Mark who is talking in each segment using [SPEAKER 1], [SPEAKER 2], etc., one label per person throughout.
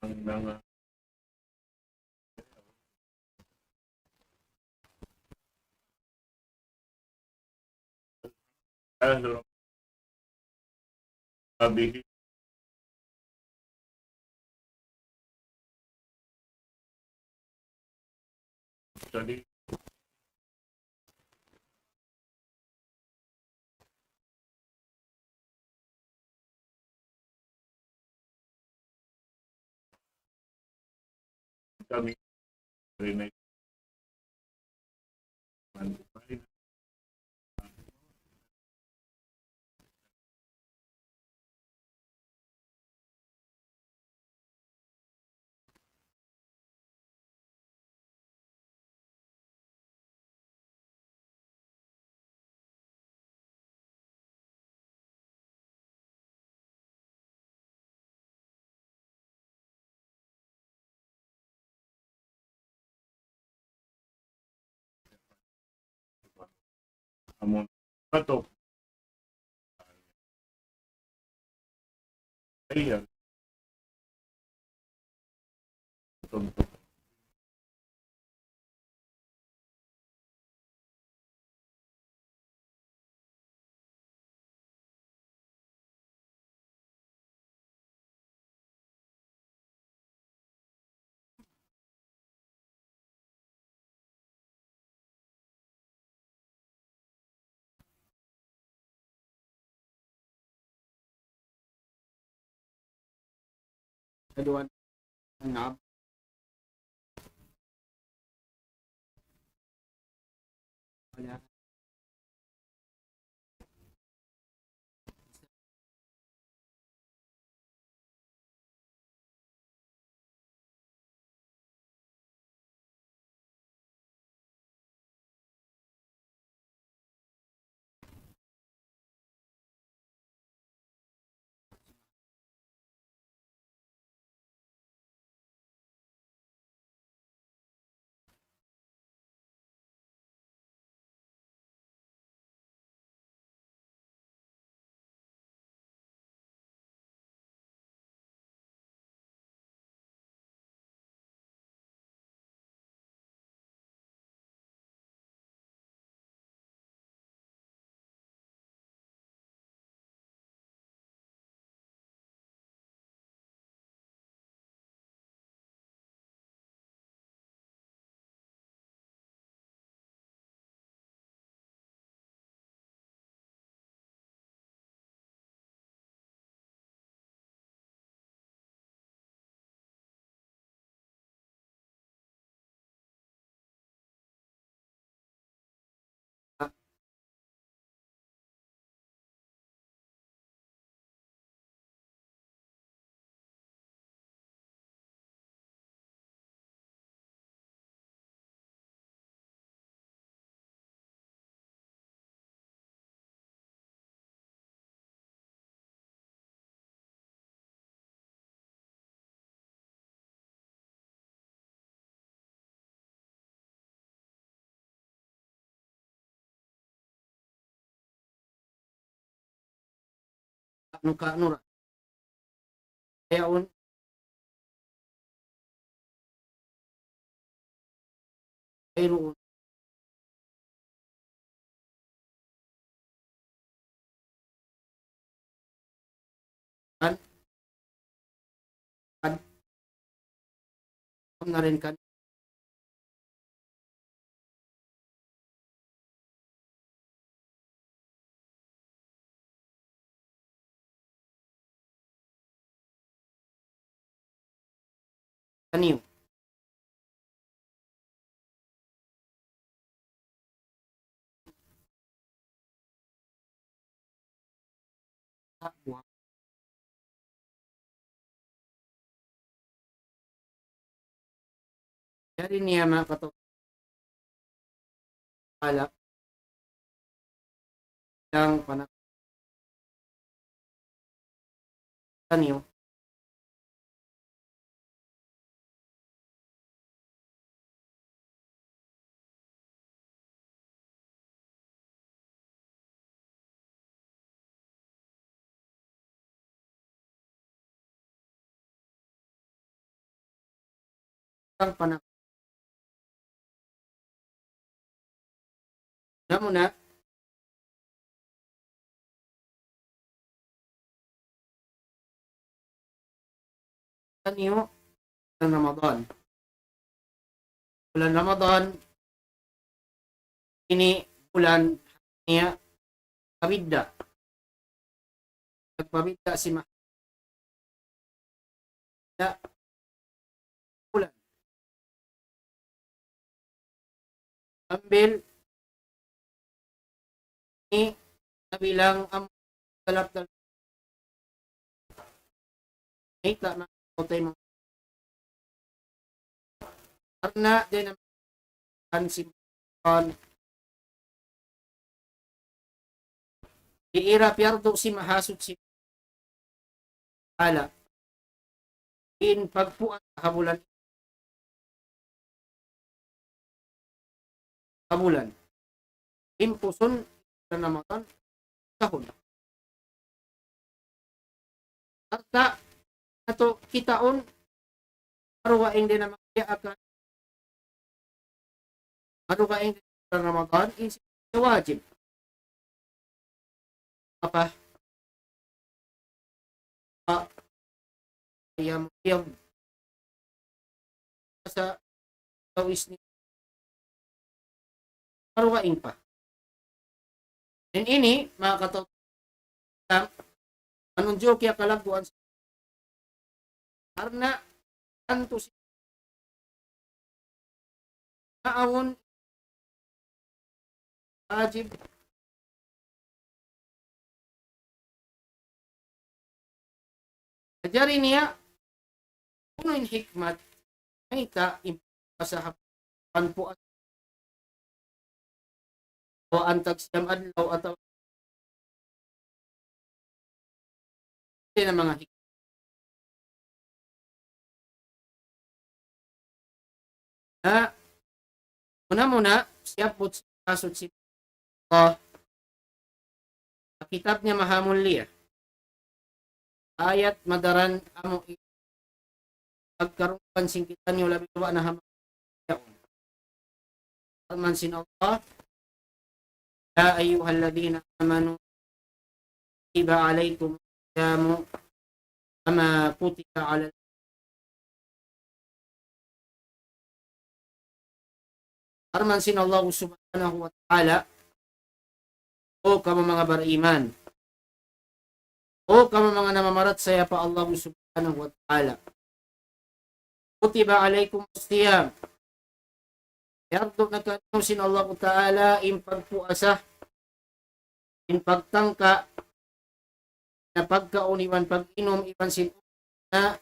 [SPEAKER 1] ng ano, sabihin actually kami rin ay amon pato ay tonto.
[SPEAKER 2] Kaduan nga wala. Ano ka ano ra? Kaya un mayroon kan kan na rin kan kaniyo. Jadi niya mga katulad yang panak kaniyo ang panahon. Na muna, niyo ng Ramadan. Bulan Ramadan, ini bulan niya pabidda. Nagpabidda si Mahda bulan. Ambil ni nabilang ang talap-talap. Ita mga kotay mga karena din ang simpan iira piyardo si mahasud si ala in pagpuan habulan impuson na namatan sahon arta ato kitaon arwaing din naman kaya akan arwaing Ramadan is wajib apa yang sa tawis ni arwaing pa. Dan ini mga katawin manunjo kaya kalaguan karena tanto si naawon wajib ajari niya puno in hikmat ay ta impasahapan po o antag siyam adlaw at ng mga hikmat na muna siya po kasod si kitab niya mahamulya ayat madaran amo pagkaroon pansin kita niyo labi wa na man sin Allah ya ayyuhalladhina amanu kutiba alaykum siyamu kama kutiba ala arman sin Allah subhanahu wa ta'ala o kamo mga bariman o kamo mga namamarat saya pa Allah subhanahu wa ta'ala kutiba alaykum siyam yardo na kanyo sin Allah ta'ala in pagpuasa in pagtangka na pagkauniwan pag-inom iban sin na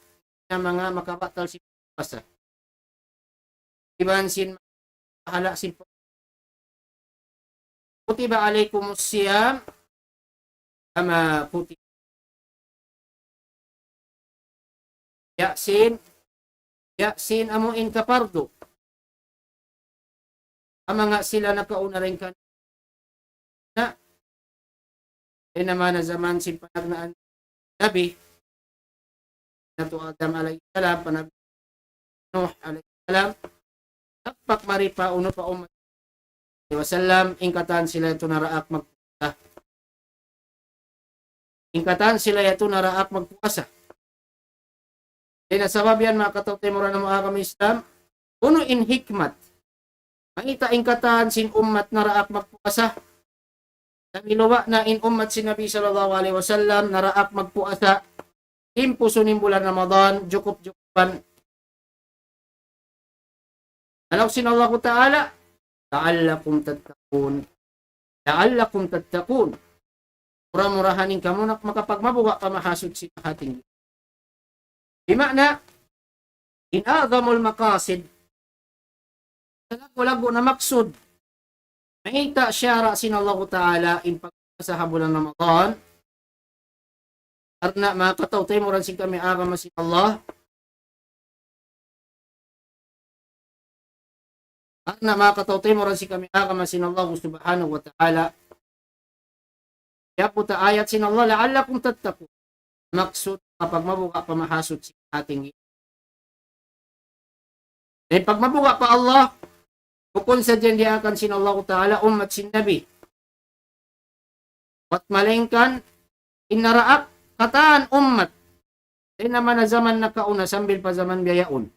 [SPEAKER 2] mga makabatal sin pagpuasa iban sin hala sin kutiba alaykum siyam kama kutiba Yasin amo in kapardo. Ang mga sila nakauna rin ka na naman na zaman sin panagnaan Nabi na to Adam alayhi salam Panabi Nuh alayhi salam takpak maripa uno pa wasallam ingkatan sila ito naraak magpuasa Dinasababian mga katawtay mura ng mga kami Islam, uno in hikmat. Ang itaingkatan sin ummat na raak magpuasa. Namiluwa na in ummat sin Nabi sallallahu alaihi wasallam na raak magpuasa. Impuso ning bulan Ramadan, jukup-jukupan. Alaw sin Allah Ta'ala, La'allakum tattaqun. Mura-murahanin ka muna makapagmabuga pamahasod sin ating Bimana, in a'zamul maqasid, lago-lago na maksud, makita syara sin Allah Ta'ala in pagkasa bulan Ramadan, karena makatawtay mo rin sin kami agama sin Allah, karena makatawtay mo rin sin kami agama sin Allah subhanahu wa ta'ala, kaya po ta ayat sin Allah, la'allakum tattaqun, maksud kapag mabuka pamahasod sa ating Dahil pag mabuga pa Allah, bukon sa dyan dia akan sin Allah Ta'ala umat sin Nabi. At malingkan, inaraak kataan umat. Dahil naman na zaman na kauna, sambil pa zaman biyayaon.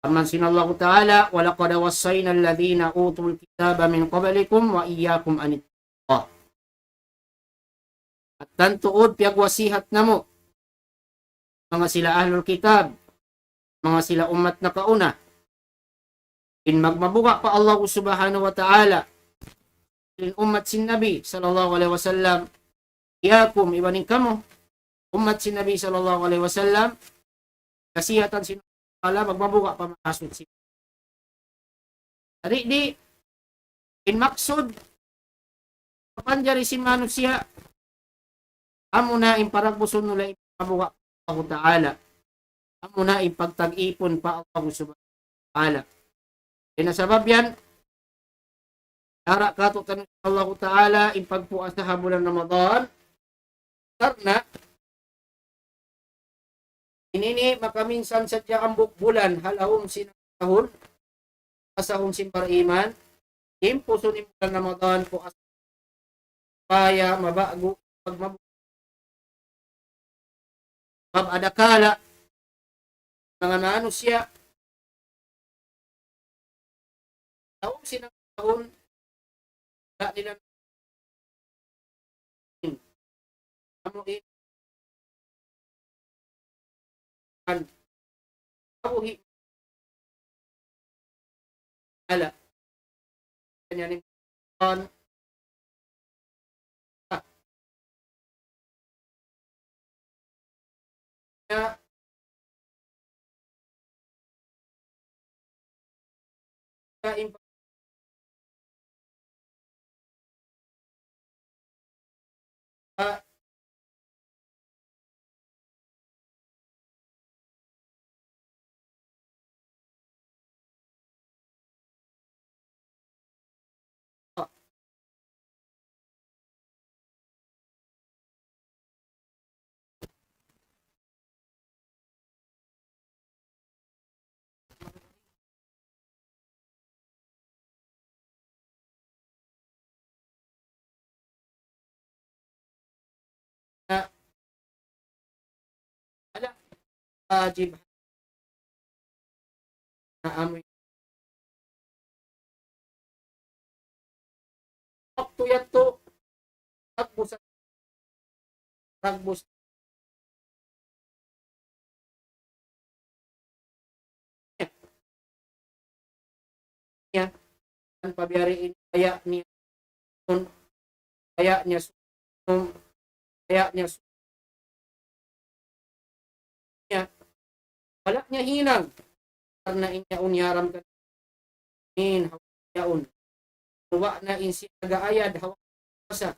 [SPEAKER 2] Aman sin Allah Ta'ala, وَلَقَدْ وَصَّيْنَا الَّذِينَ أُوتُوا الْكِتَابَ مِنْ قَبْلِكُمْ وَإِيَّاكُمْ أَنِ اتَّقُوا. At tantuod piyagwasihat na mo, mga sila ahlul kitab, mga sila umat na kauna, in magmabuga pa Allah subhanahu wa ta'ala, in umat sin Nabi sallallahu alaihi wasallam, iyakum, ibaning kamo, umat sin Nabi sallallahu alaihi wasallam, kasihatan sin Allah, magmabuga pa makasud sin. Dari di, in maksud, kapanjari sin manusia, amo na imparagbuson nula ipabuga pa Allah ta'ala. Amo na ipagtag-ipon pa Allah subhanahu wa ta'ala. Inasabab yan, Tara kato tanong Allah Ta'ala ipagpuas sa bulan Ramadan karena inini makaminsan sadya ang bulan halahom sinahon asahon sin para iman impuson in bulan Ramadan po as kaya mabago pag adakala mga manusia tahong sinahon nila amuin an abuhi ala kanya ni on na wajib na amoy waktu yato tagbus ya kan pabiyariin kaya niya wala niya hinang karena inya unyaram ka in hawayaon tuwa na insi nagaayad hawasa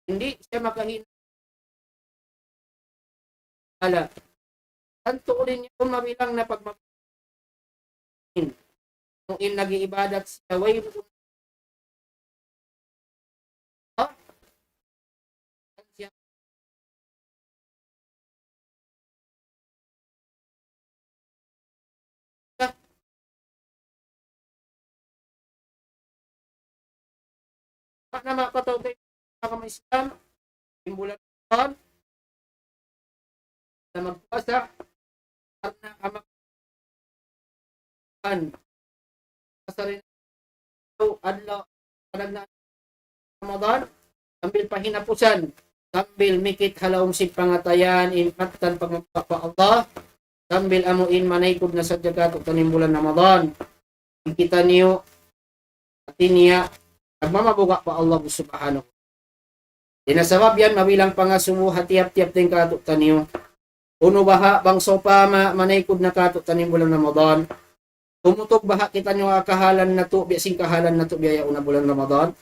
[SPEAKER 2] hindi siya makahinang ala tanto rin niya kung mabilang na pagmamahin kung in nag-iibadat siya way na makataw tayo mga Islam imbulan kon na magpuasa karena amakan kasarin so adlaw kadagna Ramadan sambil pahinapusan sambil mikit halawom si pangatayan impatan pagmapapa Allah sambil amuin manaykod na sa jagat ug tanim bulan Ramadan kita niyo atinya nagmamabuga pa Allah subhanahu. Dinasabab yan, mabilang pa nga sumuha tiap-tiap din kato taniyo. Uno baha, bang sopa manaykod na kato tanim bulan Ramadan. Tumutok baha kita nyo kahalan na to, biasing kahalan na to biyaya una bulan Ramadan.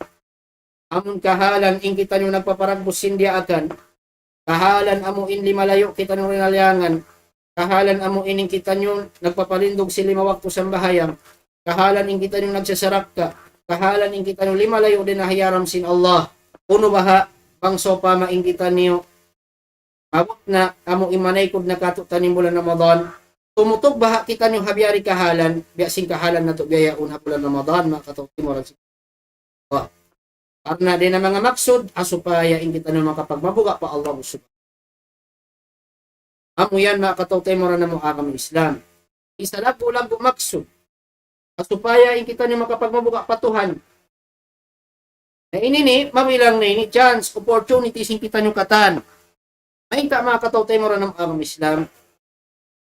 [SPEAKER 2] Amon kahalan, ing kita nyo nagpaparagbos sindiya akan. Kahalan amuin limalayo kita nyo rinalyangan. Kahalan amuin ing kita nyo nagpapalindog si 5 waktu sambahayang. Kahalan ing kita nyo nagsasarap ka. Kahalan ing kita nyo limalayo din nahiyaram sin Allah. Uno baha, pang sopa mainggitan niyo. Mabot na, amo imanaykod na kato tanim bulan Ramadan. Tumutog baha kita niyo habyari kahalan, biasing kahalan na to gaya una bulan Ramadan, makatawti mo rin. Karena din ang mga maksud, asupaya in kita niyo makapagmabuga pa Allah subhanahu. Amo yan makatawti mo rin na mga agam Islam. Isa lago maksud, asupaya in kita niyo makapagmabuga pa Tuhan. Na inini, mamilang na ini, chance, opportunity, sing kita niyo katan. May ta makatawti mo rin ng agam Islam.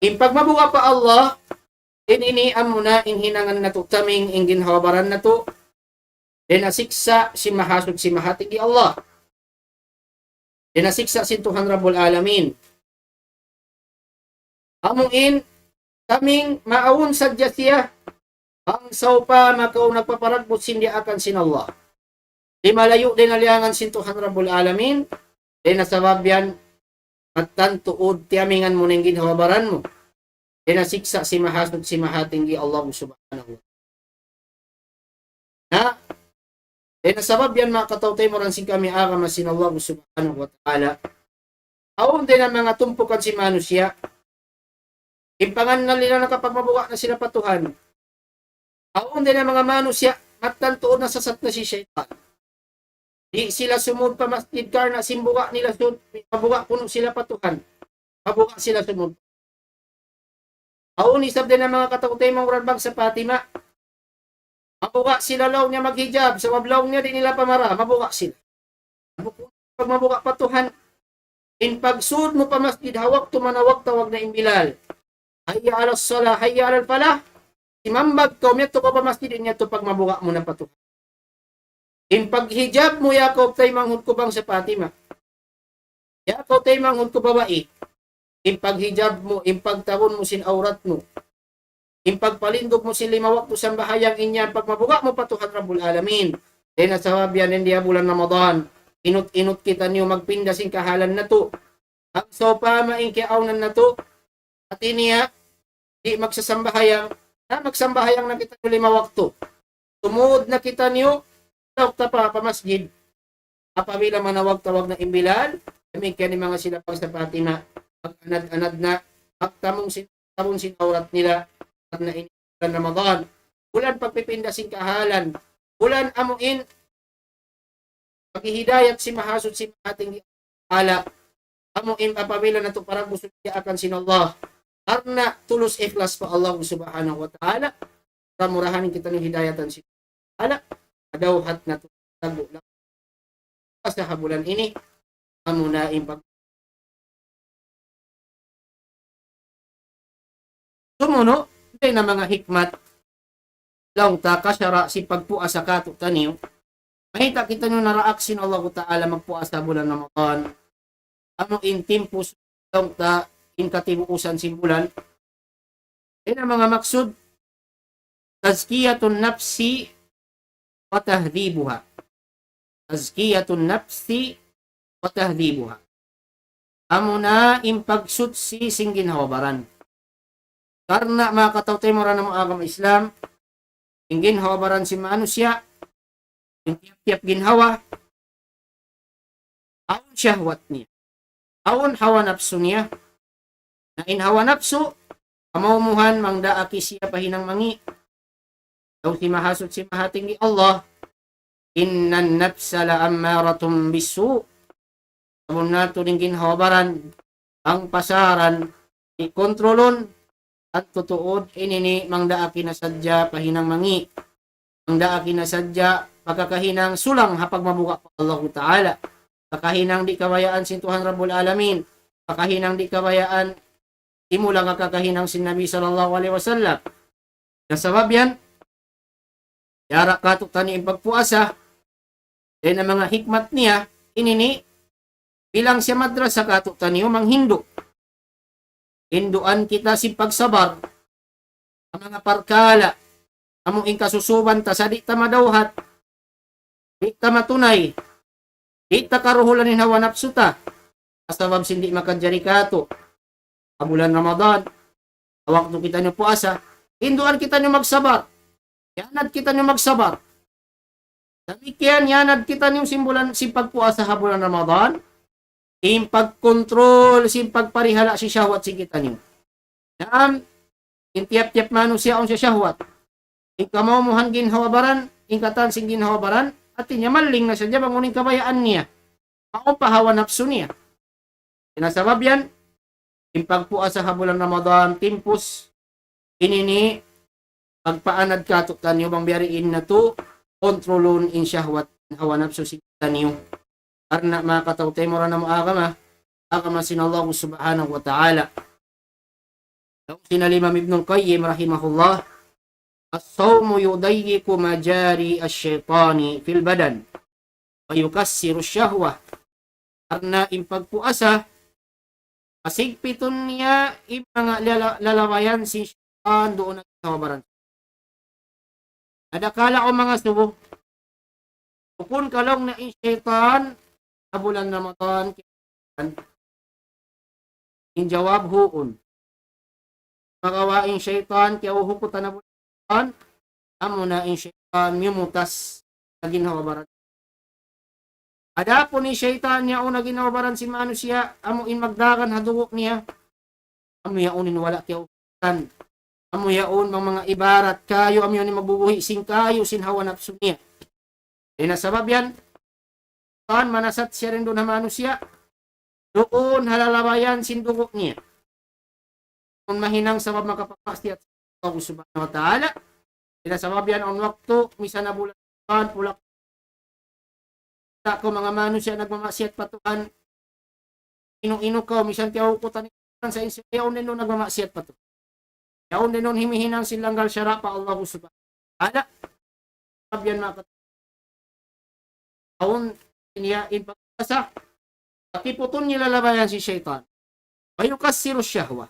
[SPEAKER 2] In pagmabuga pa Allah, ini amo na in hinangan na to taming in ginhawabaran na to, din asiksa si mahasud si mahatigi Allah. Din asiksa si Tuhan Rabbul Alamin. Among in, kaming maawon sadya siya, ang saupa makaw nagpaparagbot sindi akan sin Allah. Di malayo din aliangan sin Tuhan Rabbul Alamin, din nasababyan at tantuod tiyamingan mo ng ginhawabaran mo. Dinasiksa si mahasud si mahatinggi Allah subhanahu wa ta'ala. Dinasabab yan mga katawtay mo rin kami agam na sin Allah subhanahu wa ta'ala. Awon din ang mga tumpukan si manusia. Impangan na nila nakapagmabuka na sila patuhan. Awon din ang mga manusia at tantuod na sasat na si Shaitan. Di sila sumud pa masjid kar na simbuka nila mabuka kuno sila patuhan. Mabuka sila sumud. Aun isab din ang mga katawtay mong rarbang sa Fatima. Mabuka sila law niya maghijab. Sa wablaw niya di nila pamara. Mabuka sila. Pag mabuka patuhan. In pagsud mo pa masjid hawak tumanawag tawag na imbilal. Hayya ala salah, hayya ala falah. Imambag ko miyato pa masjid niya to pag mabuka mo na patuhan. In paghijab mo Yakob tay manghud ko bang sa Fatima. Yakob tay manghud ko babae. In paghijab mo, in pagtawon mo sin aurat mo. In pagpalindog mo sin 5 wakto sa bahayang inyan pag mabuga mo patuhan Rabbul Alamin. Dahil nasawabyan hindi bulan Ramadan. Inut-inut kita niyo magpinda sin kahalan na to. Ang sopa maingkiaunan na to. At iniya di magsasambahayang na magsambahayang na kita 5 wakto. Tumud na kita niyo ta pa masjid. Apabila manawag tawag na imbilal, kami kani mga sila pag sa Fatima, pag-anad-anad na, pagtamong sin aurat nila, at na inilan Ramadan, bulan pagpipinda sin kahalan, bulan amuin, paghihidayat si mahasud si ating ala, amuin apabila na to parang gusto niya akan sin Allah, karena tulus ikhlas pa Allah subhanahu wa ta'ala, ramurahanin kita ng hidayatan si ala, adawhat na tago lang sa bulan ini amo na impag sumuno din na mga hikmat lang ta kasyara si pagpuasa kato taniyo mahita kita nyo naraaksin Allah ta'ala magpuasa bulan Ramadan amo in timpus lang ta in katibuusan simbulan din ang mga maksud tazkiyatun nafsi watahdibuha. Tazkiyatun nafsi watahdibuha. Amo na impagsutsi sing ginhawabaran. Karena makatawtay mo rin ng agam Islam, yung ginhawabaran si manusia, yung tiap-tiap ginhawa, awon syahwat niya. Awon hawa nafsu niya. Na in hawa nafsu, amaumuhan mangdaaki siya pahinang mangi, daw si mahasud si mahatinggi Allah innan nafsa la ammaratum bisu amun nato ning ginhawabaran ang pasaran ikontrolon at tutuod inini mangdaaki na sadya pahinang mangi mangdaaki na sadya pagkakahinang sulang hapag mabuka pa Allah Ta'ala pagkahinang di kawayaan sin Tuhan Rabbul Alamin pagkahinang di kawayaan imulang kakahinang sin Nabi sallallahu alaihi wasallam kasabab yan yara katok tani ang pagpuasa, dahil na mga hikmat niya, inini, bilang siya madrasa katok tani mang Hindu. Hinduan kita si pagsabar, ang mga parkala, among inkasusuban ta sa di ta madawhat, di ta matunay, di ta karuhulan ni hawa nafsu ta, asabab sindi makadjari kato, bulan Ramadan, waktu kita nyo puasa, Hinduan kita nyo magsabar, yanad kita nyo magsabar. Damikian, yanad kita nyo simbulan si pagpuasa sa bulan Ramadan. Yung pagkontrol, si pagparihala si syahwat si kita nyo. intiyap-tiyap mano siya siya syahwat. Ikamamuhan ginhawabaran, ingkatan sing ginhawabaran, at niya maling na siya diya banguning kabayaan niya. Mao pahawa nafsu niya. Sinasabab yan, impagpua sa habulan Ramadan, timpus, inini, pagpaanad katok tanyo, bang biyariin na to, kontrolon in syahwat, hawa nafsu si tanyo. Karena makatawtay mo rin na agama sinallahu subhanahu wa ta'ala. Sinal Imam Ibn al-Qayyim rahimahullah, as-sawmu yudayyiku majari asy-syaitani fil badan wa yukassiru syahwah. Karena impagpuasa, pasigpiton niya mga lalawayan si syaitan doon ang kawabaran. Adakala ko mga subo, kung kalong na in syaitan, bulan Ramadan, in jawab huon. Magawain syaitan, kaya uhukutan na bulan, amo na in syaitan, mimutas na ginawabaran. Ada po ni syaitan niya o na ginawabaran si manusia, amo in magdagan hadugok niya, amo yaunin wala kaya uhukutan. Amo yaon mga ibarat kayo, amo yun mabubuhi sing kayo, sinhawa nafsu niya. E nasabab yan, manasat siya rin doon na manusia, doon halalabayan sindugok niya. Kung mahinang sabab makapapasti at Allah subhanahu wa ta'ala, sinasabab yan ang waktu, misa na bulan, pulak, ko mga manusia nagmamaksiat patuhan, ino-ino ka, misan tiyahukutan sa inyo, yaon din doon nagmamaksiat patuhan. Yaon din doon himihinang silanggal syara pa Allah subhanahu wa ta'ala. Sabab yan mga kaon, niya in pagkasa, pakiputon niya lalabayan si syaitan. Mayukassiru syahwa.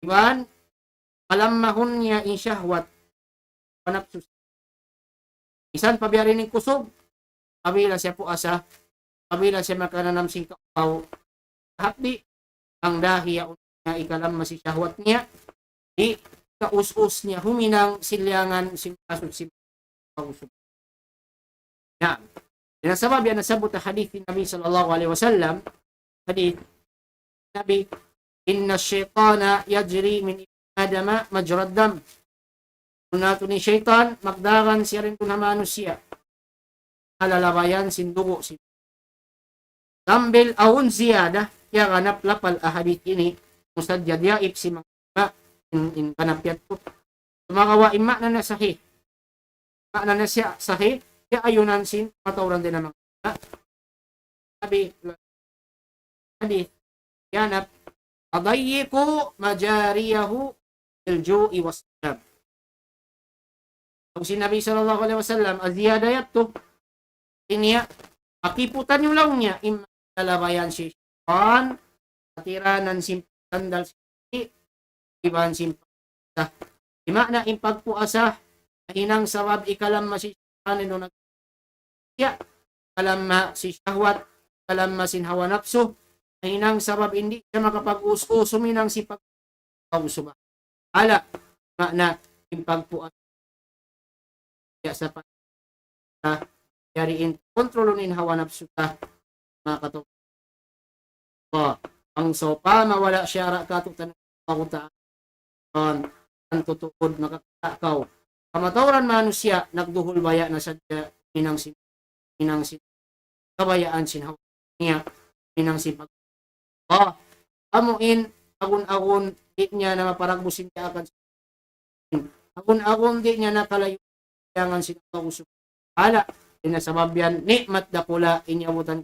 [SPEAKER 2] Iban, alamahon niya in syahwat, panapsus. Isan pabiyarin ng kusog, kabila siya puasa, kabila siya makananam sing kaupaw. Hapdi, ang dahiya niya ikalam si syahwat niya, di kaus-us niya huminang silyangan sing asod si pausog. Na, sinasabab yan nasabot na hadith ni Nabi sallallahu alaihi wasallam, hadith Nabi, inna syaitana yajri min adama majrad dam. Nato ni syaitan, magdagan siya rin na manusia. Alalabayan sindugo si Tambil awun ziyada, kaya ganap lapal ahadith ini, musadya diyaib si mga in kanapyat ko. Tumakawa ima na nasahih. Ma na siya sahih, kaya ayunan sin, matauran din naman. Sabi, hadith, yanap, adayyiku majariyahu ilju'i wasjab. Kung sinabi sallallahu alaihi wasallam, aziyadayat to, iniya, akiputan yung lang niya, imalabayan si syaitan, atiranan simpandal si iban simpasa. Ima na impagpuasa, hinang sawab ikalam si syaitan, ino nagsiya, kalamma si syahwat, kalamma sin hawa nafsu, hinang sabab hindi siya makapag-us-us, suminang si pag-usuba. Ala, na impagpuasa sa yariin kontrolin hawa nafsu ka mga katok. Ang sopa mawala syara katok tanong pakutaan ang tutukod makakakaw. Kamatauran manusia nagduhol baya na sadya minang kabayaan sinhawa niya minang sipag. Amuin agun-agun di niya na maparagbusin niya akan agun-agun di niya nakalayo yangan sinhawa usap. Ala inasabab yan nikmat dakula inyabutan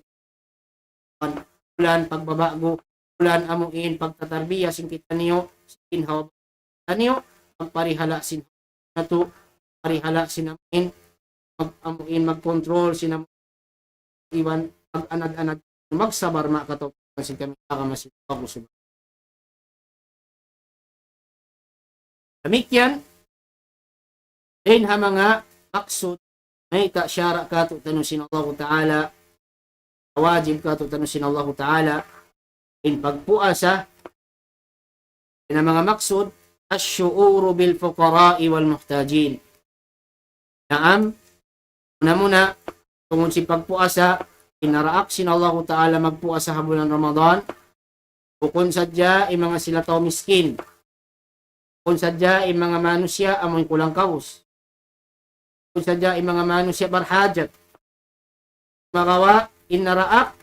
[SPEAKER 2] ulan pagbabago ulan amuin pagtatarbiya sing kita niyo sinhawa niyo pagparihala sin nato parihala sinamin mag-amuin mag-control sinamin iwan pag-anad-anad magsabar makato kasi kami kamasin pag-usap. Demikian din ha mga maksud may kasyara kato tanusin Allah Ta'ala wajib kato tanusin Allah Ta'ala in pagpuasa na mga maksud asyuuru bil fuqara'i wal muhtajin. Naam, muna tungkol si pagpuasa, inaraak sin Allah Ta'ala magpuasa sa bulan Ramadan, kung sadya ay mga sila tao miskin. Kung sadya ay mga manusya amoy kulang kaus. Kung sadya ay mga manusya barhajat. Magawa inaraak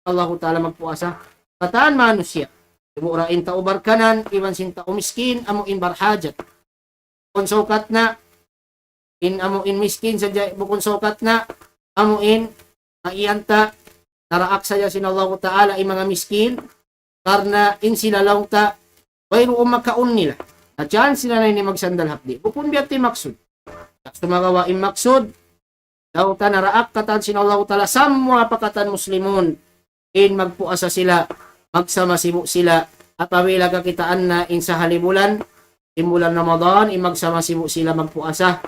[SPEAKER 2] Allahu Ta'ala magpuasa. Kataan manusya. Murain tao barkanan, iwan sin tao miskin, amo in barhajat. Kung sukat na, amo in miskin, sadya bukon sukat na, amo in, maiyanta, naraak sadya sin Allahu Ta'ala, mga miskin, karna in sila lang ta, wayro makaon nila. At yan sila na ini magsandal hapdi. Bukon biyati maksud. Sumagawa in maksud, daw ta naraak katan sin Allahu Ta'ala, samwa pakatan muslimun, in magpuasa sila, magsama-sibo sila, at pawila kakitaan na in sa halibulan, in bulan Ramadan, in magsama-sibo sila magpuasa.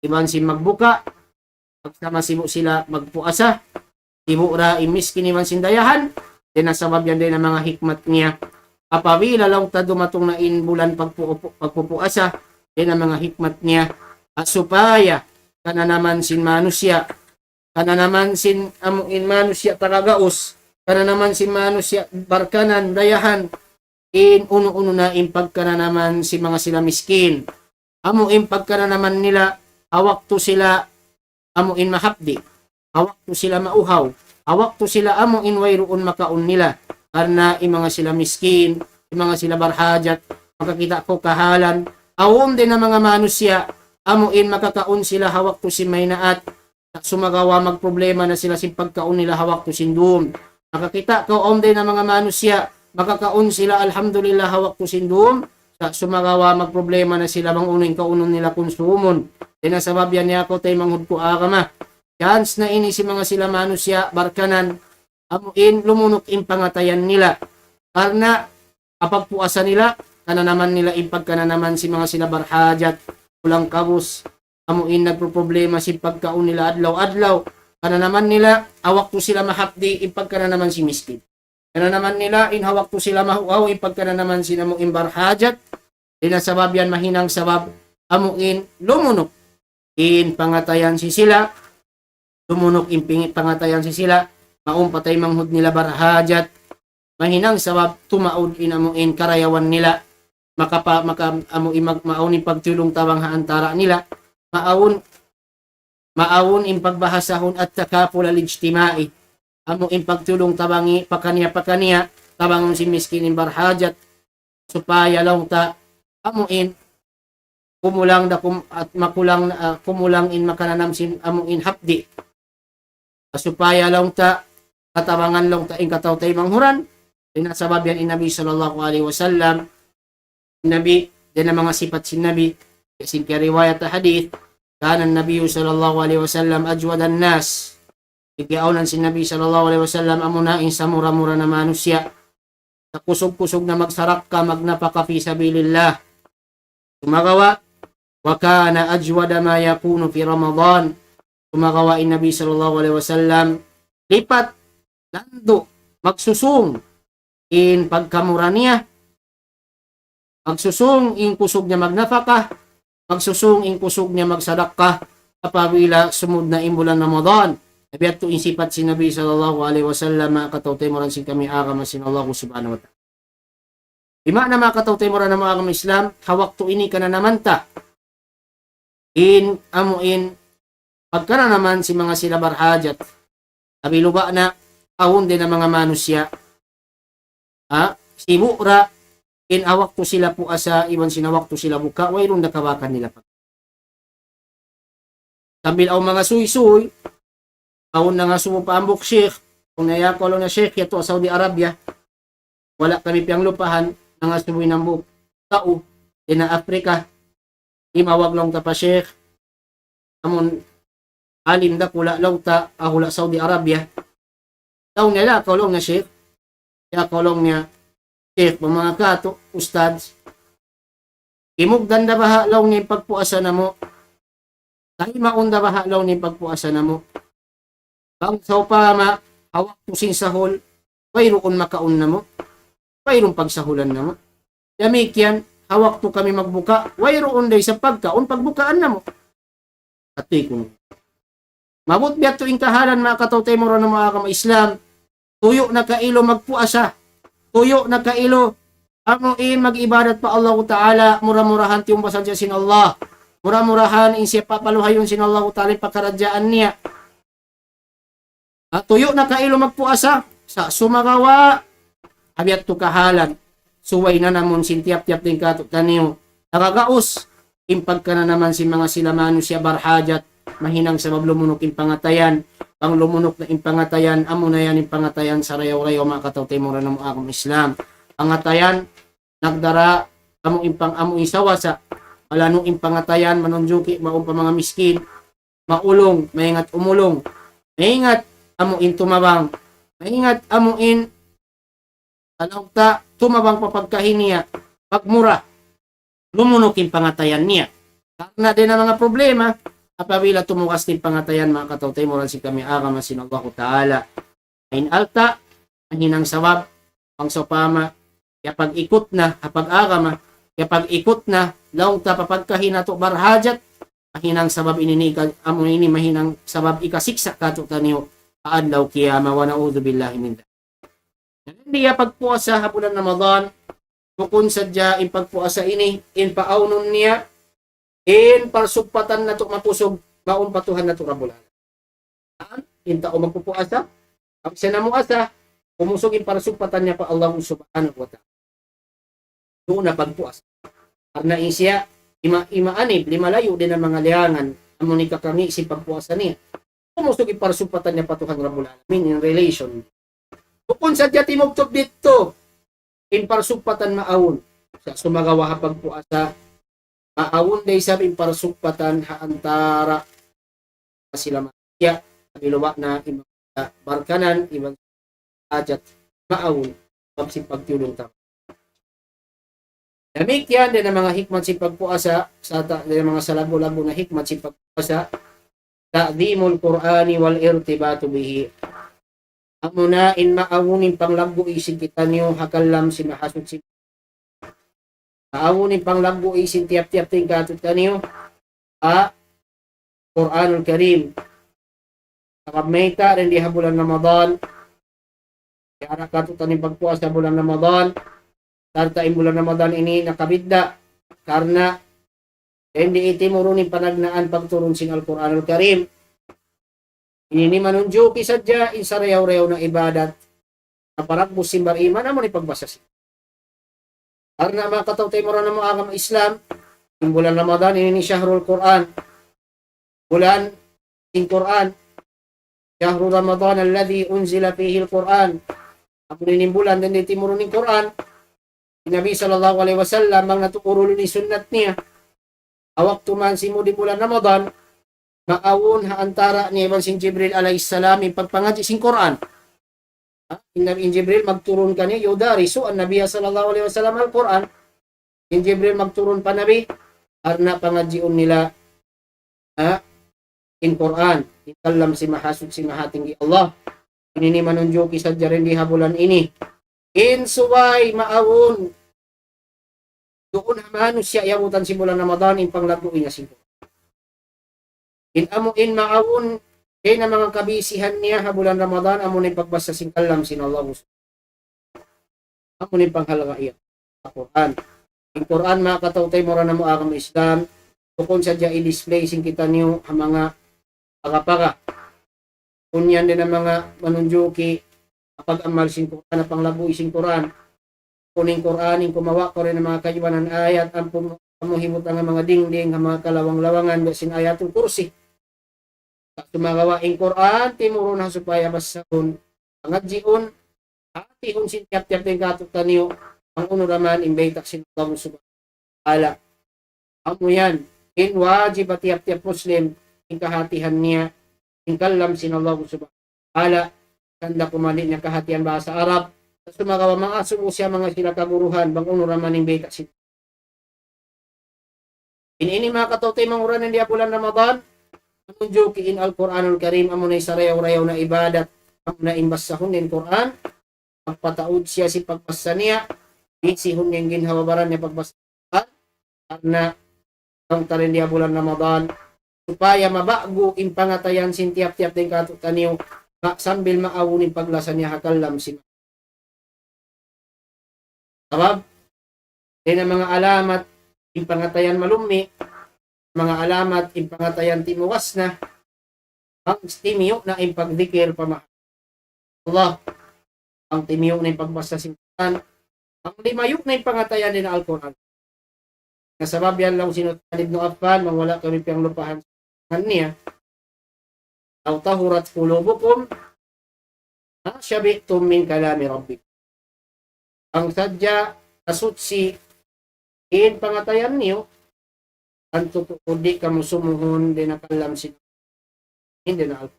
[SPEAKER 2] Iban si magbuka, magsama-sibo sila magpuasa. Sibo ra in miskin iban sindayahan, din nasabab yan din ang mga hikmat niya. Apawila lang ta dumatong na in bulan pagpupuasa, din ang mga hikmat niya. At supaya, kana naman sin manusya, kana naman sin amuin manusya tagagaos, kana naman si manusya barkanan dayahan in uno-uno na impag kana naman si mga sila miskin. Amo impag kana naman nila hawak to sila amo in mahapdi. Hawak to sila mauhaw. Hawak to sila amo in wayroon makaon nila. Karna in mga sila miskin, in mga sila barhajat, makakita ko kahalan. Awom din ang mga manusya amo in makakaon sila hawak to si maynaat. Sumagawa magproblema na sila sin pagkaon nila hawak to sindum. Makakita ko din ng mga manusya, makakaon sila alhamdulillah hawak to sindum, sa sumagawa magproblema na sila bang uning kaunon nila konsumon. Tinasabab yan niya ako tay manghud ko akama. Chance na ini si mga sila manusya barkanan, amuin lumunok in pangatayan nila. Karna apagpuasa nila, kana naman nila impagkana naman si mga sila barhajat, kulang kabus, amuin nagproblema si pagkaon nila adlaw-adlaw. Kana naman nila, hawak to sila mahapdi, ipagkana naman si miskin. Kana naman nila, inhawak to sila mahuaw, ipagkana naman si namo imbarhajat. Dinasabab yan mahinang sabab, amuin lumunok. In pangatayan si sila, lumunok in pangatayan si sila, maumpatay manghud nila barhajat. Mahinang sabab, tumaod in amuin karayawan nila, amuin magmaunin pagtulong tawang haantara nila, maawon in pagbahasahon at takapul al-ijtimai. Amo in pagtulong tabangi pakaniya tabangon si miskin in barhajat supaya lang ta amuin kumulang da at makulang kumulang in makananam sin amuin hapdi. Supaya lang ta katabangan lang ta in katawtay manghuran. Dinasabab yan in Nabi sallallahu alaihi wasallam. Nabi din ang mga sifat sin Nabi kasi riwayat na hadith. Kana Nabi sallallahu alaihi wasallam ajwadan nas. Igiaunan si Nabi sallallahu alaihi wasallam amunain sa mura-mura na manusya. Sa kusog-kusog na magsarak ka magnapaka fi sabilillah. Sumagawa wa kana ajwada ma yakunu fi Ramadan. Sumagawa in Nabi sallallahu alaihi wasallam lipat lando magsusung in pagkamura niya. Magsusung in kusog niya magnapaka. Magsusung in kusog niya magsadaka apabila sumud na imbulan Ramadan. Nabiat to insipat si Nabi sallallahu alaihi wasallam makatawtay mo rin sin kami agama sin Allah subhanahu wa ta'ala. Ima na makatawtay mo rin ng mga agama Islam, hawak to ini ka na naman ta. In amuin pagka na naman si mga sila barhajat. Abiluba na ahon din ang mga manusya. Sibura in awak to sila po asa, iwan sinawak to sila buka, wayrong nakawakan nila pa. Sambil ang mga suy-suy, awon na nga sumupambok sheikh, kung nayakolo na sheikh yato sa Saudi Arabia, wala kami piyang lupahan, nga sumuy ng buok tao, din na Afrika, imawag lang ta pa sheikh, amon alim da kula lang ta, ahula Saudi Arabia, taong nila, kolong na sheikh, kaya kolong niya, sheikh, mga kato, ustads, imugdan da baha lang ni pagpuasa na mo, tayo maunda baha lang ni pagpuasa na mo, bang sa upama, hawak to sin sahol, mayroon makaon na mo, mayroon pagsahulan na mo. Yamikyan, hawak to kami magbuka, mayroon day sa pagkaon, pagbukaan na mo. Atoy ko. Mabot biya to inkahalan mga katawtay mo rin ng mga kama Islam, tuyo na kailo magpuasa, tuyo na kailo, Amuin mag-ibadat pa Allah Ta'ala, murah-murahan tiyong basadya sin Allah. Murah-murahan in siya papaluhayon sin Allah Ta'ala pakaradyaan niya. At tuyo na kailo magpuasa sa sumagawa. Habiat to kahalan. Suway na namon sintiap-tiap din kato taniyo. Nakagaos. Impag ka na naman si mga silamano siya barhajat. Mahinang sa mablumunog impangatayan. Pang lumunok na impangatayan. Amo na yan impangatayan sa rayaw-rayaw mga katawtay mo na mo akong Islam. Pangatayan. Nagdara. Amo isawa sa alanong impangatayan. Manunjuki. Maong pa mga miskin. Maulong. Maingat umulong. Maingat. Amuin tumabang. Maingat amuin tumabang papagkahin niya. Pagmura. Lumunukin pangatayan niya. Karena din ang mga problema. Apabila tumukas din pangatayan mga katawtay mo si kami agama sinallahu ta'ala. Ain alta. Mahinang sawab. Pang sopama. Kaya pag ikot na. Kapag agama. Kaya pag ikot na. Laong ta papagkahin na to barhajat. Mahinang sabab ininikad. Amuin ini mahinang sabab ikasiksak kato taniyo. Adlaw kiyama wa na'udhu billahi min dhalik. Hindi ya pagpuasa hapunan Ramadan bukod sadya in pagpuasa ini in paaunon niya in parsugpatan na to mapusog maun patuhan na to rabulan. In tao magpupuasa ang siya na muasa umusog in parsugpatan niya pa Allah subhanahu wa ta'ala. Doon na pagpuasa. Karena siya imaanib limalayo din ang mga liangan amo ni kakangi si pagpuasa niya. Umusog iparsupatan niya patuhan Rabbul Alamin in relation. Bukod sa diyati mugtog dito, in parsupatan maawon. Sa sumagawa hapag puasa, maawon day sabi in parsupatan haantara sila masya, iluwa na ibang barkanan, ibang ajat, maawon, pagtulong tao. Namik yan din ang mga hikmat si pagpuasa, sa mga salago-lago na hikmat si pagpuasa, ta'dhimul Qur'ani wal irtibatu bihi. Amuna in maawunin panglaggo isin kita niyo hakalam si mahasud si. Maawunin panglaggo isin tiap-tiap ting katut niyo Qur'anul Karim. Kakameta rin di bulan Ramadan. Kaya katut ni pagpuasa bulan Ramadan. Tarta in bulan Ramadan ini nakabidda karena hindi iti murunin panagnaan pagturun sin Al-Quran Al-Karim. Ini manunjuk isadya insarayaw-rayaw ng ibadat na paragbus simbar iman amo ni pagbasa sin. Karena mga katawtay mo na mo agama Islam, in bulan Ramadan ini syahrul Quran. Bulan sin Quran. Syahrul Ramadan alladhi unzila fihi al-Quran. Amo ni bulan din iti murunin Quran. Nabi sallallahu alaihi wasallam ang natukurulo ni sunnat niya. Awak tuman si mo di bulan Ramadan, maawon haantara ni Ibn Sin Jibril alayhisalam in pagpangaji sin Quran. In Jibril magturun kanya yudari so an Nabiya sallallahu alaihi wasallam al-Quran. In Jibril magturun pa Nabi arna pangajiun nila in Quran. Ikalam si mahasud si mahatinggi Allah. Ini manunjuki sa jarin di habulan ini. In suway maawon doon hamano siya yamutan si bulan Ramadan in panglaguin na siya. In amuin maawon kay na mga kabisihan niya ha bulan Ramadan amo ni pagbasa sin kalam sin Allah. Amo ni panghalaga iya sa Quran. In Quran mga katawtay mo na mo agama Islam kung sadya i-display sin kita niyo ang mga pagapaga. Kunyan din ang mga manunjuki kapag amal sin Quran na panglaguin sin Quran. Kuning Quran, kumawa ko rin ng mga kayuanan ayat, ang pamuhimot ang mga dingding, ang mga kalawang-lawangan, sin ayatul kursi. At tumagawaing Quran, timuro na supaya basahon, pangadjiun, atihon sin tiap-tiap din katutan niyo, ang unuraman, imbaitak sin Allah subhanahu wa ta'ala. Amo yan, in wajib at tiap-tiap Muslim, in kahatihan niya, in kalam sin Allah subhanahu wa ta'ala, kanda kumali niya kahatihan bahasa Arab, sumagawa mga sumo siya mga sila kaguruhan bang unuraman ng beta sin. Ini mga katawtay manguran ng bulan Ramadan manunjuki in Al-Quranul Karim amo na sarayaw-rayaw na ibadat amo na imbasahon ng Quran magpataod siya si pagbasa niya isihon niyang ginhawabaran niya pagbasa karena ang tarin dia bulan Ramadan supaya mabago in pangatayan sin tiap-tiap din katutan niyo sambil maawunin paglasa niya hakalam sin. Sabab, Yan ang mga alamat in pangatayan malumi, mga alamat in pangatayan timuwas na, ang timiyo na in pagdikir pamahal Allah, ang timiyo na in pagbasa simpan, ang limayo na in pangatayan din na Al-Quran. Nasabab yan lang sinutan Ibn Affan, mawala kami piyang lupahan sa niya, aw tahurat qulubukum, syabi'tum min kalami rabbik. Ang sadya kasutsi in pangatayan niyo, ang totoo di ka musumuhon din nakalam sin hindi na alpo.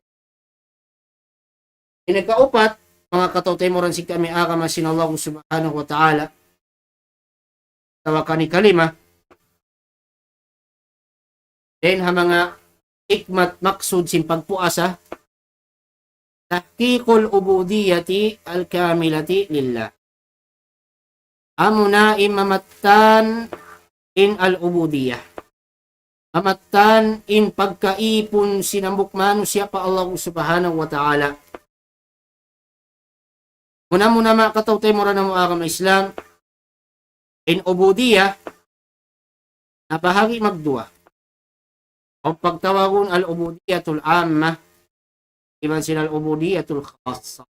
[SPEAKER 2] Inagkaupat, mga katawtay mo rin si kami akamasin Allah subhanahu wa ta'ala, tawakani kalima, then ha mga ikmat maksud sin pagpuasa, tahqiqul ubudiyati al-kamilati lillah. Amuna imamatan in al-ubudiyah. Amatan in pagkaipon sinambok manusia pa Allah subhanahu wa ta'ala. Muna mga katawtay mo rin ng mga Islam, in ubudiyah, na bahagi magdua. O pagtawagon al-ubudiyatul ammah, iban sila al-ubudiyatul khassa.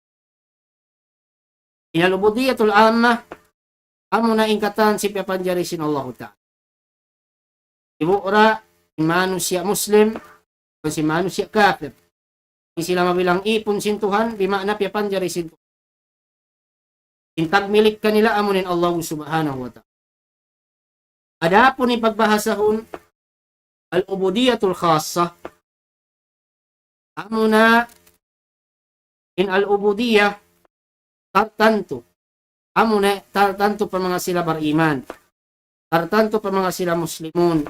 [SPEAKER 2] In al-ubudiyatul ammah, amo na ingkatan si piapanjari sin Allah Ta'ala. Ibura, manusia Muslim, o si manusia kafir. Hindi sila mabilang ipon sin Tuhan, di makna piapanjari sin Tuhan. Intag milik kanila amunin Allah subhanahu wa ta'ala. Adapon ni pagbahasahon al-ubudiyatul khassa. Amuna in al-ubudiyah tartanto. Amuna tartanto pa mga sila bariman. Tartanto pa mga sila muslimun.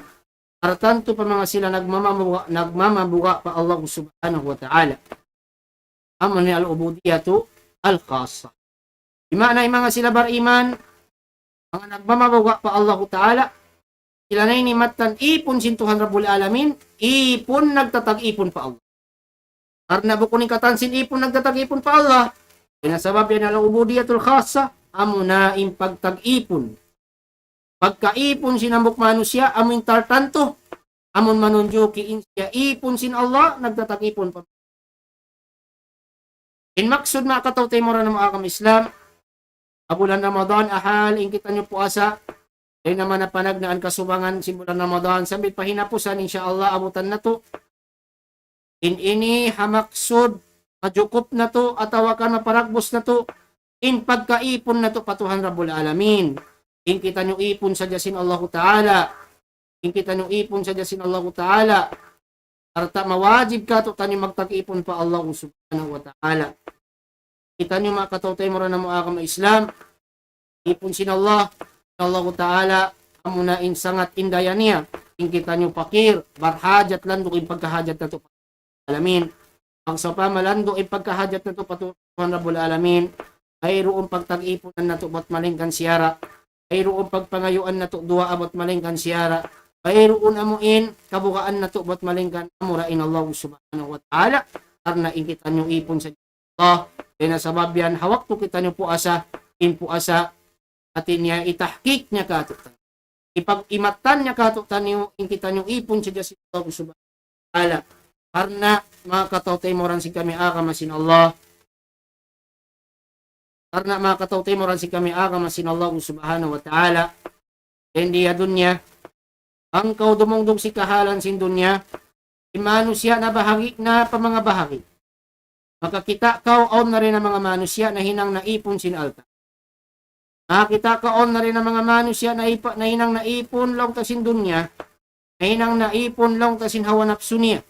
[SPEAKER 2] Tartanto pa mga sila nagmamabuga pa Allah subhanahu wa ta'ala. Amuna al-ubudiyatu al-khassa. Imana yung mga sila bariman, mga nagmamabuga pa Allah ta'ala, sila na inimatan ipon sin Tuhan Rabbul Alamin, ipon nagtatag-ipon pa Allah. Karena bukunin katansin ipon nagtatag-ipon pa Allah, pinasabab yan ang ubudiyatul khassa, amo na yung pagtag-ipon. Pagka-ipon sinambok manusia, amin tartanto, amon manunjo kiin siya, ipon sin Allah, nagtatag-ipon pa. In maksud mga katawtay mo rin ng mga Islam, bulan Ramadan, ahal, ingkitan nyo puasa, ay naman na panagnaan kasubangan simulan Ramadan, sambil pahinapusan, insyaallah, abutan na to. In ini, hamaksud, majukup na to, atawakan, maparagbos na to, in pagkaipon na to, patuhan Rabbul Alamin. In kita nyo ipon sa jasin Allah Ta'ala, in kita nyo ipon sa jasin Allah Ta'ala, arta mawajib ka to, tanyo magtag-ipon pa Allah subhanahu wa ta'ala. Kita nyo mga katawtay mo rin ng mga Islam, ipon sin Allah Ta'ala, amo na insangat indaya niya, in kita nyo pakir, barhajat lando in pagkahajat na to, alamin, ang sa pamalando in pagkahajat na to, patuhan Rabbul Alamin, ay roon pagtag-iponan na to, ba't malingkan siyara, ay roon pagpangayuan na to, dua abot malingkan siyara, ay roon amuin, kabukaan na to, ba't malingkan, amurain Allah subhanahu wa ta'ala, karena in kita nyo ipon sa Allah, kaya nasabab yan, hawak to kita nyo puasa, in puasa, atin niya itahkik niya katutan. Ipag-imatan niya katutan niyo, in kita nyo ipon siya si Allah subhanahu wa ta'ala. Karena mga katawtay mo rin si kami akamasin Allah. Karena mga katawtay mo rin si kami akamasin Allah subhanahu wa ta'ala. Hindi ya dunya, ang kau dumungdong si kahalan sin dunya, imanusya na bahagi na pa mga bahagi. Makakita ka on na rin ang mga manusya na hinang naipon sin alta. Makakita ka on na rin ang mga manusya na hinang naipon lang tasin dunya, na hinang naipon lang tasin hawa napsu niya.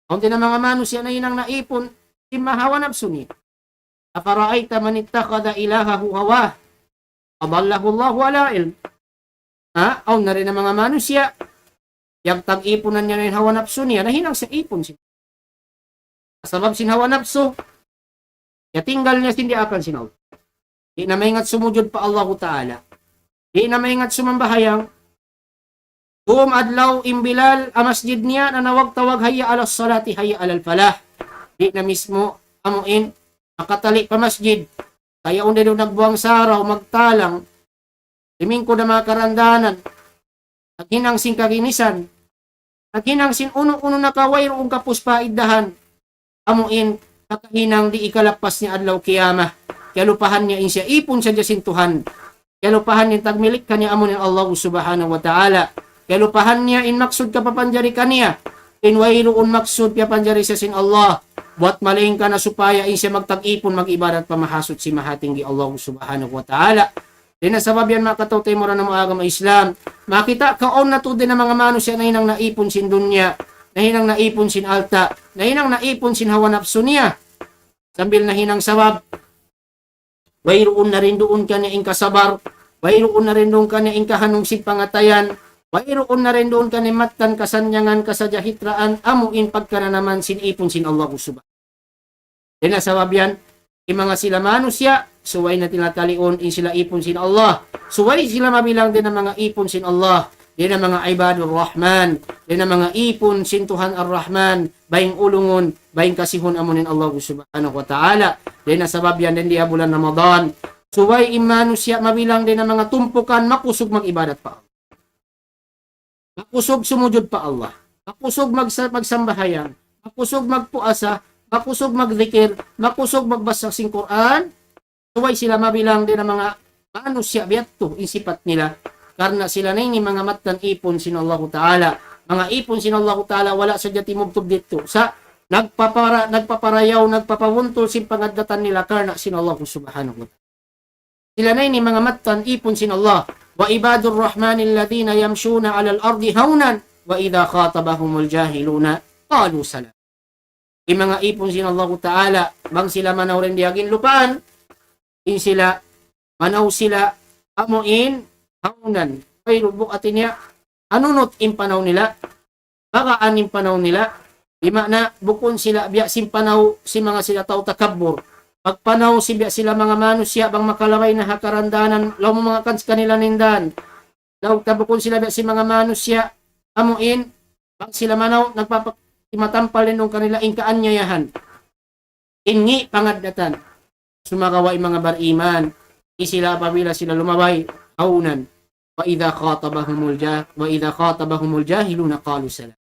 [SPEAKER 2] On din ang mga manusya na hinang naipon, imahawa napsu niya. Apara'ayta man ittakada ilahahu hawa, adallahu Allahu ala ilm. On na rin ang mga manusya, yung tag-iponan niya na yung hawa napsu niya, na hinang sa ipon siya. Sabab sin hawa nafsu, ya tinggal niya hindi akan sinaw. Di na maingat sumujud pa Allah Ta'ala. Di na maingat sumambahayang. Adlaw imbilal a masjid niya na nawag-tawag hayya ala salati hayya ala falah. Di na mismo amuin makatali pa masjid. Kaya unde daw nagbuang saraw magtalang. Iming ko na mga karandanan, naghinang sing kaginisan, naghinang sin uno-uno na kaway roong kapus paiddahan, amuin kakahinang di ikalapas niya adlaw kiyama, kalupahan niya in siya ipon siya jasintuhan, kalupahan niya tagmilik kanya amunin Allah subhanahu wa ta'ala, kalupahan niya in maksud kapapanjari kaniya, in wairoon maksud kapapanjari sa sin Allah, buat maling ka na supaya in siya magtag-ipon mag-ibadat pamahasot si mahatinggi Allah subhanahu wa ta'ala. Din na sabab yan mga katawtay mo ng mga agama Islam. Makita kaon na to din ng mga manos siya na hinang naipon sin dunya, na hinang naipon sin alta, na hinang naipon sin hawa nafsu niya. Sambil na hinang sabab, wayroon na rin doon ka niya kasabar, wayroon na rin doon ka niya kahanong sin pangatayan, wayroon na rin doon ka ni matan kasanyangan kasajahitraan, amuin pagka na naman sin ipon sin Allah subhanahu. Din na sabab yan, mga sila manusia, suway na tinatalion in sila ipon sin Allah. Suway sila mabilang din ng mga ipon sin Allah. Din ang mga ibadur Rahman. Din ang mga ipon sin Tuhan Ar-Rahman. Baying ulungon, baying kasihon amunin Allah subhanahu wa ta'ala. Din na sabab yan din diya bulan Ramadan. Suway manusia mabilang din ng mga tumpukan, makusog mag-ibadat pa Allah. Makusog sumujud pa Allah. Makusog magsambahayan. Makusog magpuasa. Makusog magzikir, makusog magbasa sing Quran, suway sila mabilang din ng mga manusia biyato isipat nila, karna sila na mga matan ipon sin Allah Ta'ala. Mga ipon sin Allah Ta'ala, wala sa jati mubtob dito. Sa nagpaparayaw, nagpapavuntol sin pangadatan nila, karna sin Allah subhanahu wa ta'ala. Sila na mga matan ipon sin Allah. Wa ibadur rahmanil ladina yamshuna alal ardi haunan, wa idha khatabahumul jahiluna, qalu salam. Mga ipon sin Allah Ta'ala, bang sila manaw rin diagin lupaan, in sila, manaw sila, amuin, haunan, ay rubok atin niya, anunot in panaw nila, baka anim panaw nila, di na bukon sila, biya simpanaw, si mga sila tao takabur, pagpanaw si biya sila mga manusya, bang makalaway na hakarandanan, law mo mga kans kanila nindan, law tabukon sila biya si mga manusya, amuin, bang sila manaw, imatampal din nung kanila inkaanyayahan. Ingi pangadatan. Sumakaway mga bariman. Isila apabila sila lumaway. Haunan. Wa idha khatabahumul jahiluna qalu salam.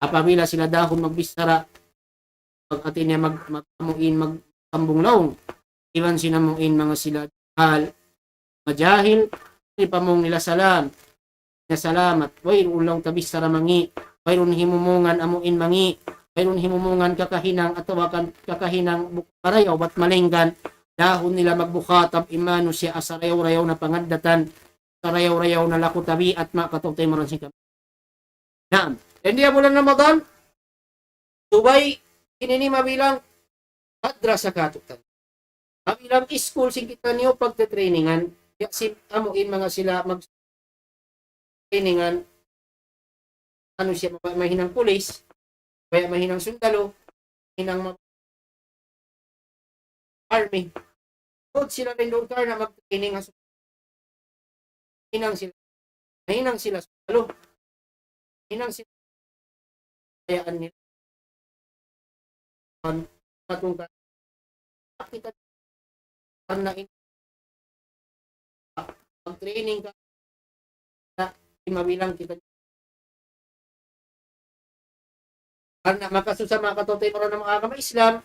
[SPEAKER 2] Apabila sila dahon magbistara. Pag atin niya magamuin magtambong laong. Iwan sinamuin mga sila hal. Majahil. Ipamong nila salam. Na salamat. Way ulang tabistara mangi. Mayroon himumungan amuin mangi, mayroon himumungan kakahinang atawakan kakahinang bukarayaw bat malinggan, dahon nila magbukatab imano siya asarayaw-rayaw na pangadatan, asarayaw-rayaw na lakutabi at makatutay mo rin si kami. Naam, hindi bulan Ramadan, subay, kinini mabilang madrasa katutan. Mabilang school sing kita niyo pagte-trainingan, si amuin mga sila mag-trainingan, ano siya, mahinang pulis, kaya mahinang sundalo, mahinang army. Doon sila rin doon na mag-training ang mahinang sila sundalo, mahinang sila kayaan nila. Matong kita na mag-training ka na mabilang kita karena makasusama katotay mo ng mga agama Islam,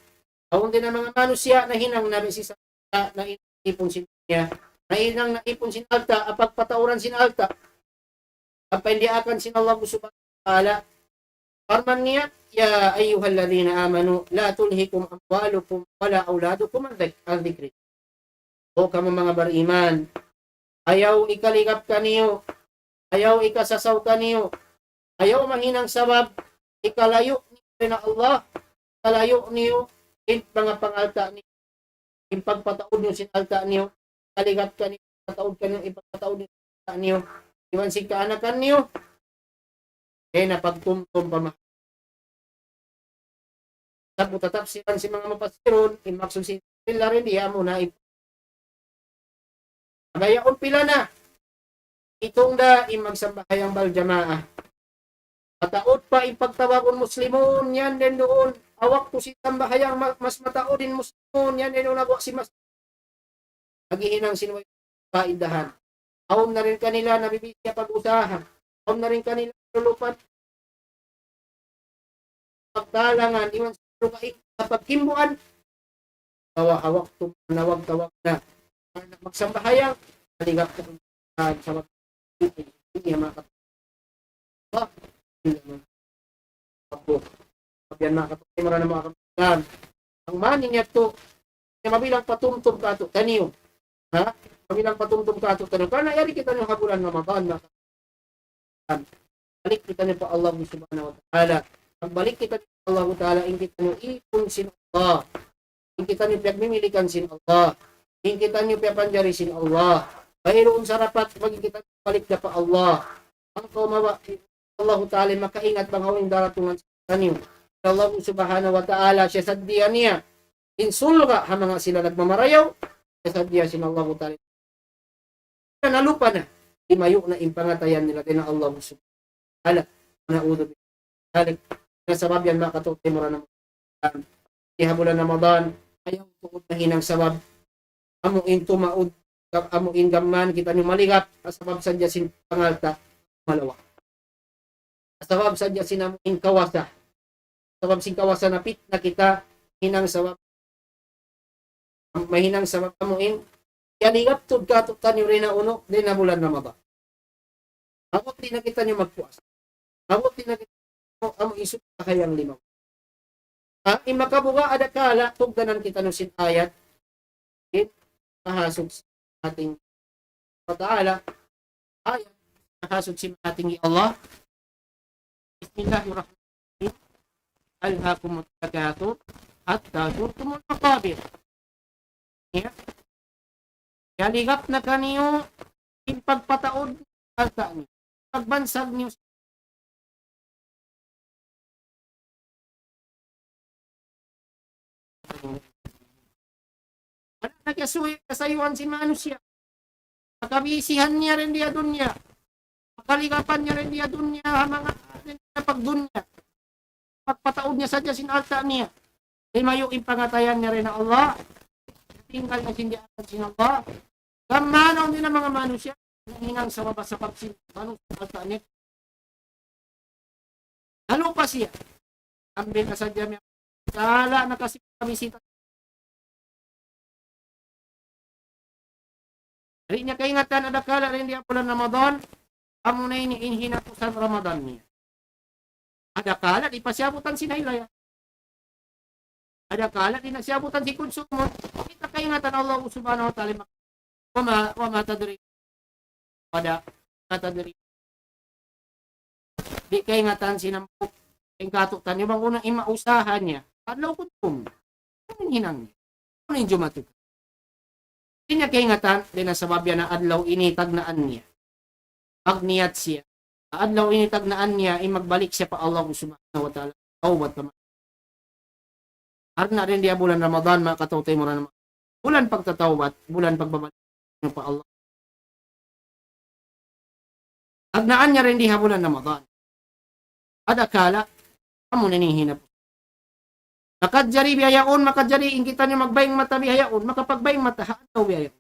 [SPEAKER 2] awon din ang mga manusia na hinang nabisi sa na ipon sin niya, na hinang na ipon sin alta, apag patauran sin alta, apan sin Allah subhanahu wa ta'ala, farman niya, ya ayyuhalladhina amanu, la tulhikum amwalukum, wala auladukum ang dhikri. O kamo mga bariman, ayaw ikaligap kaniyo, ayaw ikasasaw kaniyo, ayaw mahinang sabab, ikalayo ni na Allah, ikalayo niyo in mga pangalta niyo, in pagpataod niyo sin alta niyo, kaligat ka niyo, pataod ka niyo, ipagpataod niyo sin alta niyo, iwan sin kaanakan niyo, kaya napagtumtum pa tapos tatapsiran si mga mapasiron, imaksong sin sila rin, iya mo na agayaon pila na, itong da imagsambahayang baljamaah, mataod pa ipagtawagon muslimon, yan din doon. Awak to si tambahayang mas mataod din muslimon, yan din doon ako si mas. Nagihinang sinuway paidahan. Aom na rin kanila nabibisya pag-usahan. Aom na rin kanila lulupan. Pagtalangan, iwan sa lukai. Kapag kimbuan, hawak tumawag tawag na. Magsambahayang, maligap ko sa mga hindi mga kapatid. Kapyan mga kapatid, mara na mga kapatid. Ang maning yato, mabilang patumtum ka ito, taniyo. Ha? Mabilang patumtum ka ito, taniyo. Karena yari kita ng habulan Ramadan, mga kapatid. Balik kita niyo pa Allah subhanahu wa ta'ala. Pagbalik kita niyo pa Allah ta'ala, in kita niyo ipon sin Allah. In kita niyo piyagmimilikan sin Allah. In kita niyo piyapanjari sin Allah. Mayroon sa rapat, maging kita balik na pa Allah. Ang kumawa, Allah ta'ala, makaingat bang hawing daratungan sa kanyo. Allah subhanahu wa ta'ala, siya saddiya niya. Insulga, ha mga sila nagmamarayaw, siya saddiya sin Allah ta'ala. Nalupa na, imayo na impangatayan nila din Allah subhanahu wa ta'ala. Naudo balik. Nasabab yan makatuti mo na naman. Ihabulan Ramadan, ayaw tuod na hinang sabab. Amuin tumaod, amuin gaman, kita nyo maligap, asabab sadya sin pangalta, malawa. Asabab sadya sin amuin kawasa. Asabab sin kawasa napit na kita, hinang sabab. Mahinang sabab amuin, yaligap tud katutan nyo rin na uno, din na bulan Ramadan. Amot din na kita nyo magpuas. Amot din na kita nyo, amuin isupta kayang limaw. Imakabuga ada kala, tugdanan kita nyo sin ayat, mahasog sa ating Ta'ala ayat mahasog sa ating Allah. Bismillahirrahmanirrahim. Alhaakumut takatsur hatta zurtumul maqabir. Ya. Yaligap na kaniyo in pagpataod alta niyo. Pagbansag niyo kasayuan si manusia. Makabisihan niya rin diya dunya. Makaligapan niya rin diya dunya. Mga pagdunya. Pagpataod niya sadya sinalta niya. Ay mayo impangatayan niya rin na Allah. Tinggal na sindihan sin Allah. Gamanaw din ang mga manusia. Nangingang sa mabasakap sin manusia alta niya. Ano pa siya? Ambil na sadya niya. Kala na kasi kabisita. Rin niya kaingatan ada kala rin diya bulan Ramadan, amo na ini inhinapusan Ramadan niya. Ada kala di pasyabutan si Nailaya. Ada kala di nasyabutan si Kunsumon. Kita kaingatan Allah subhanahu wa ta'ala. Wa ma tadri. Pada tadri. Di kaingatan sinampok. Ang katutan niya bang unang imausahan niya. Adlaw kuntum. Ano hinang niya? Ano yung jumatuk? Hindi niya kaingatan, din na sabab yan na adlaw initagnaan niya. Agniyat siya. Adlaw initagnaan niya, ay magbalik siya pa Allah subhanahu wa ta'ala. Tawbat naman. Harna rin diya bulan Ramadan, makatawtay mo na naman. Bulan pagtatawbat, bulan pagbabalik niya pa Allah. Agnaan niya rin diya bulan Ramadan. Adakala, amo ninihinap. Makadjari biyayaon, makadjari ingkitan niyo magbayang mata biyayaon, makapagbayang mata haataw biyayaon.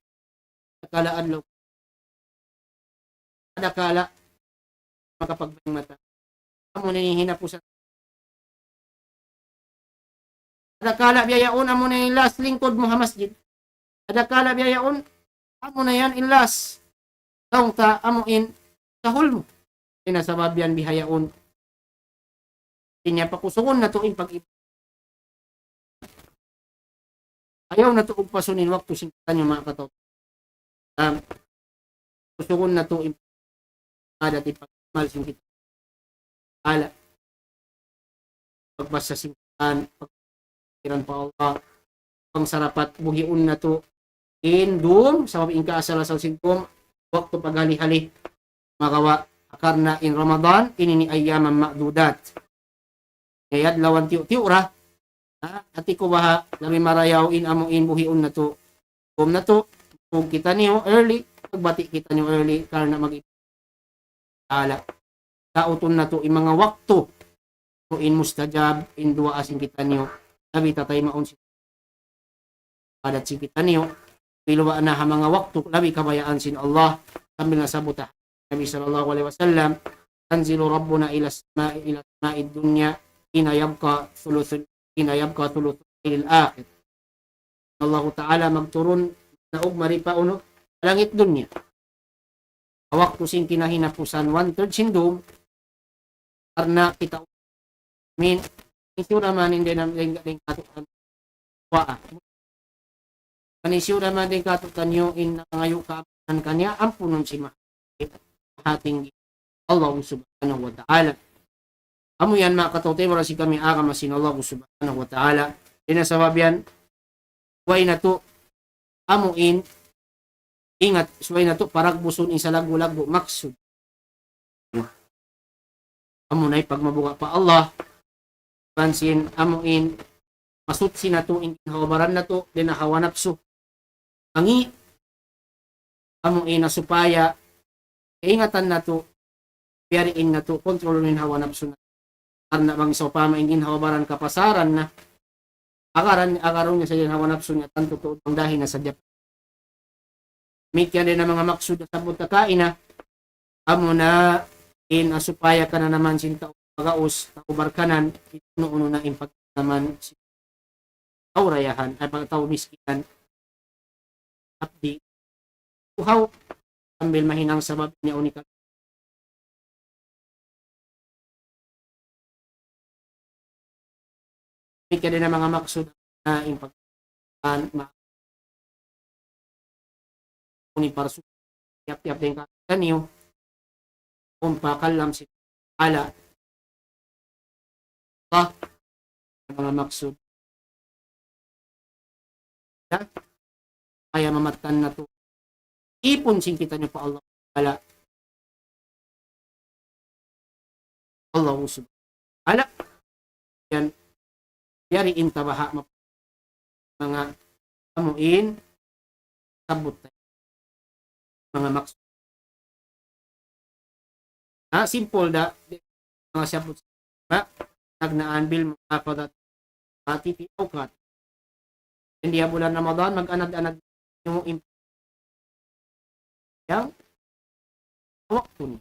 [SPEAKER 2] Adakala adlaw. Adakala makapagbayang mata. Amo ninihina po sa adakala biyayaon, amo na yung last lingkod mo ha masjid. Adakala biyayaon, amo na yan in last. Taong ta, amo in sahul mo. Pinasabab yan biyayaon. Inya pakusungon na to in pag-ipon. Ayaw na ito pasunin waktu singkatan yung mga kataw. Kusungon na ito ada ti pagmal singkatan. Ala. Pagbasa singkatan, pagkiran pa Allah, pang sarapat, bugiun na ito indum, sa mabing kaasala sa singkom, waktu paghali-hali, magawa, karna in Ramadan, inini ayyaman ma'dudat. Kaya lawan tiyo-tiyura, ati ko baha labi marayaw in amuin buhiun na to na to kung kita niyo early pagbati kita niyo early karena mag-ala kauton na to in mga wakto in mustajab in dua asing kita niyo labi tatay maun si padat si kita niyo piluwa na ha mga wakto labi kabayaan sin Allah sambil nasabot Nabi sallallahu alaihi wasallam, tanzilu rabbuna ila sama'i dunya hina yabqa thuluthul akhir. Allah Ta'ala magturun na ugmari pa uno langit dunya. Waktu sing kinahinapusan 1/3 sindom karena kita min itu naman hindi naman katukan wa. Kanisyo naman din katukan yung inangayo kaapan kanya ampunon si hating Allah subhanahu wa ta'ala. Amo yan mga katote, wala si kami masin Allah subhanahu wa ta'ala. Dinasabab yan, way na to, amuin, ingat, way na to, paragbuson isa lagu-lagu, maksud. Amo na'y pagmabuka pa Allah, pansin, amuin, masutsi na to, hawabaran na to, dinahawanapso. Angi, amuin na supaya, ingatan na to, piyariin na to, kontrolin hawanapso na. Karena bang sa upama ingin hawabaran kapasaran na, agaron niya sa yan hawanapso niya, tanto to, ang dahil na sa Japan. Mikya din ang mga maksud sa butakain na, amo na, supaya ka na naman sinta pagaos, taubarkanan, ito na impag naman si taurayahan, ay pagtao miskinan, abdi, uhaw, sambil mahinang sabab niya unikal. Mikya din ang mga maksud na impagkan, kuni parsu, yap-yap din ka kanyo, kung pakalam si ala, mga maksud. Kaya mamatan na to. Ipon sing kita niyo pa Allah. Ala. Allah subhanahu. Ala. Yan. Yari intabaha mga amuin sabot mga maksud. Simple da mga sabot nagnaan bil makapadat pati tiukat. Hindi bulan Ramadan mag-anad-anad yung yang waktu ni.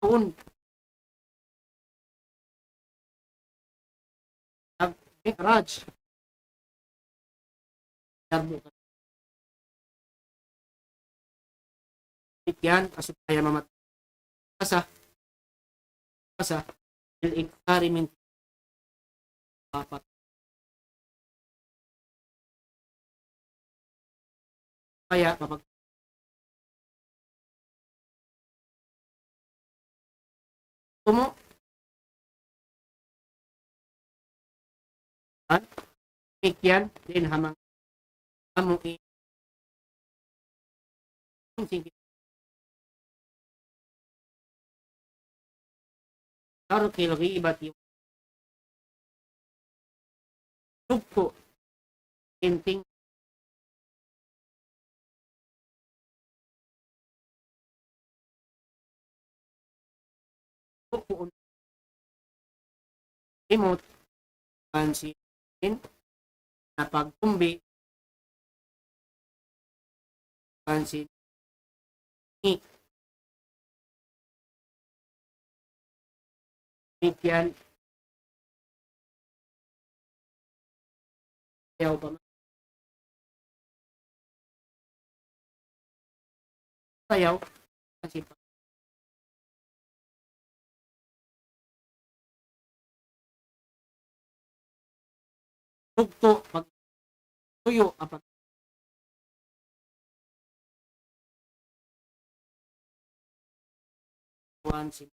[SPEAKER 2] Taon Raj. Yan supaya mamatasa il-iktari min dapat kaya kapag tumo ikyan din hamang amuin tarkil ghibati tugpo inting tugpo imot pansin na pagtumbi pansin ikyan ayaw pa ayaw kasi pa tugto pag tuyo apat once